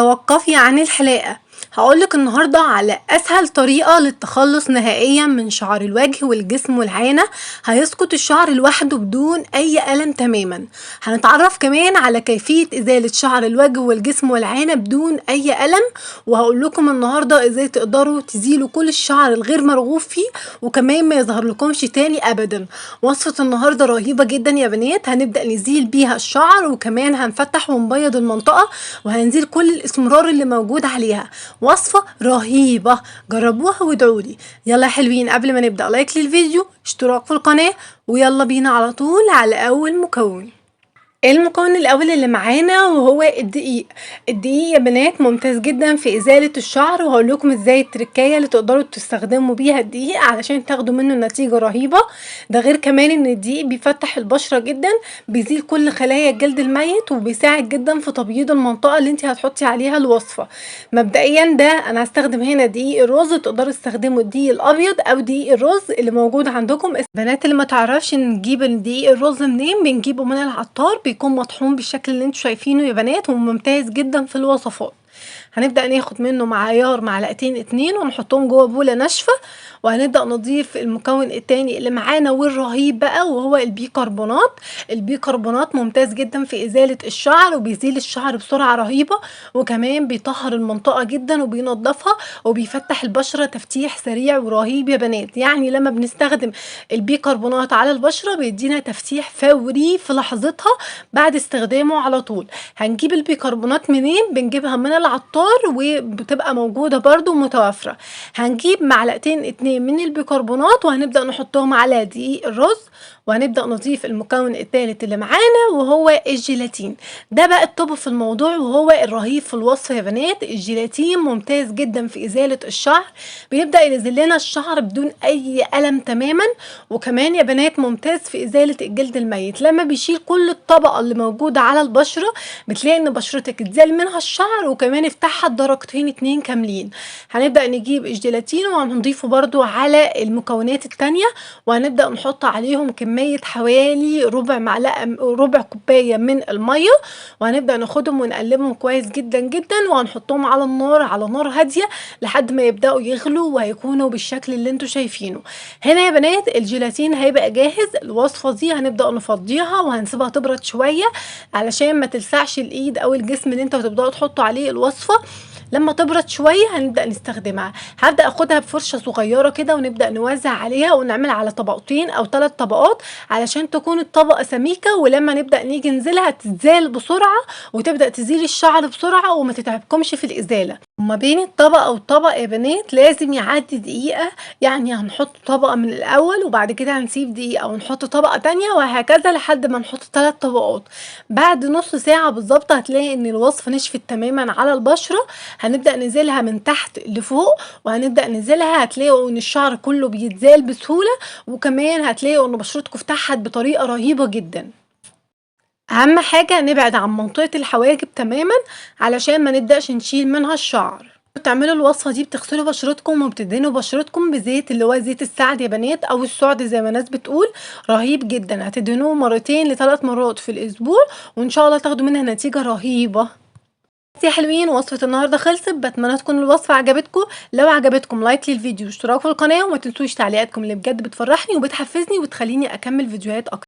توقفي عن الحلاقة. هقولك النهاردة على أسهل طريقة للتخلص نهائيا من شعر الوجه والجسم والعانة. هيسقط الشعر لوحده بدون أي ألم تماما. هنتعرف كمان على كيفية إزالة شعر الوجه والجسم والعانة بدون أي ألم، وهقول لكم النهاردة إزاي تقدروا تزيلوا كل الشعر الغير مرغوب فيه وكمان ما يظهر لكمش تاني أبدا. وصفة النهاردة رهيبة جدا يا بنات، هنبدأ نزيل بيها الشعر وكمان هنفتح ونبيض المنطقة وهنزيل كل الإسمرار اللي موجود عليها. وصفة رهيبة، جربوها وادعولي. يلا يا حلوين، قبل ما نبدأ لايك للفيديو، اشتراك في القناة، ويلا بينا على طول على أول مكون. المكون الاول اللي معانا وهو الدقيق. الدقيق يا بنات ممتاز جدا في ازاله الشعر، وهقول لكم ازاي التركايه اللي تقدروا تستخدموا بيها الدقيق علشان تاخدوا منه نتيجه رهيبه. ده غير كمان ان الدقيق بيفتح البشره جدا، بيزيل كل خلايا الجلد الميت، وبيساعد جدا في تبييض المنطقه اللي انت هتحطي عليها الوصفه. مبدئيا ده انا هستخدم هنا دقيق الرز، تقدروا تستخدموا الدقيق الابيض او دقيق الرز اللي موجود عندكم. البنات اللي ما تعرفش نجيب دقيق الرز منين، بنجيبه من العطار، بيكون مطحون بالشكل اللي انتوا شايفينه يا بنات، وممتاز جدا في الوصفات. هنبدأ ناخد منه معيار معلقتين 2 ونحطهم جوه بولة ناشفة، وهنبدأ نضيف المكون التاني اللي معانا والرهيب بقى وهو البيكربونات. البيكربونات ممتاز جدا في إزالة الشعر وبيزيل الشعر بسرعة رهيبة، وكمان بيطهر المنطقة جدا وبينضفها وبيفتح البشرة تفتيح سريع ورهيب يا بنات. يعني لما بنستخدم البيكربونات على البشرة بيدينا تفتيح فوري في لحظتها بعد استخدامه على طول. هنجيب البيكربونات منين؟ بنجيبها من العطار وبتبقى موجودة برضو متوفرة. هنجيب معلقتين 2 من البيكربونات وهنبدأ نحطهم على دقيق الرز، وهنبدأ نضيف المكون الثالث اللي معانا وهو الجيلاتين. ده بقى الطب في الموضوع وهو الرهيب في الوصفة يا بنات. الجيلاتين ممتاز جدا في إزالة الشعر، بيبدأ ينزل لنا الشعر بدون أي ألم تماما، وكمان يا بنات ممتاز في إزالة الجلد الميت. لما بيشيل كل الطبقة اللي موجودة على البشرة بتلاقي ان بشرتك اتزال منها الشعر وكمان افتحها درجتين 2 كاملين. هنبدأ نجيب الجيلاتين وهنضيفه برضو على المكونات التانية، وهنبدأ نحط عليهم كمية حوالي ربع كوباية من المية، وهنبدأ ناخدهم ونقلبهم كويس جدا جدا، وهنحطهم على النار على نار هادية لحد ما يبدأوا يغلوا وهيكونوا بالشكل اللي انتوا شايفينه. هنا يا بنات الجيلاتين هيبقى جاهز. الوصفة دي هنبدأ نفضيها وهنسيبها تبرد شوية علشان ما تلسعش الايد او الجسم اللي انتوا هتبدأوا تحطوا عليه الوصفة. لما تبرد شويه هنبدا نستخدمها. هبدا اخدها بفرشه صغيره كده ونبدا نوزع عليها ونعمل على طبقتين او 3 طبقات علشان تكون الطبقه سميكه، ولما نبدا نيجي ننزلها تتزال بسرعه وتبدا تزيل الشعر بسرعه وما تتعبكمش في الازاله. وما بين الطبقه والطبقه يا بنات لازم يعدي دقيقه، يعني هنحط طبقه من الاول وبعد كده هنسيب دقيقه ونحط طبقه تانية وهكذا لحد ما نحط 3 طبقات. بعد نص ساعه بالظبط هتلاقي ان الوصفه نشفت تماما على البشره. هنبدأ ننزلها من تحت لفوق وهنبدأ ننزلها، هتلاقوا ان الشعر كله بيتزال بسهولة، وكمان هتلاقوا ان بشرتكم فتحت بطريقة رهيبة جدا. اهم حاجة نبعد عن منطقة الحواجب تماما علشان ما نبدأش نشيل منها الشعر. بتعملوا الوصفة دي بتغسلوا بشرتكم وبتدهنوا بشرتكم بزيت اللي هو زيت السعد يا بنات او السعد زي ما الناس بتقول. رهيب جدا، هتدهنوه 2 ل3 مرات في الاسبوع وان شاء الله تاخدوا منها نتيجة رهيبة. يا حلوين وصفة النهاردة خلصت، بتمنى تكون الوصفة عجبتكم. لو عجبتكم لايك للفيديو واشتراك في القناة، وما تنسوش تعليقاتكم اللي بجد بتفرحني وبتحفزني وبتخليني اكمل فيديوهات اكتر.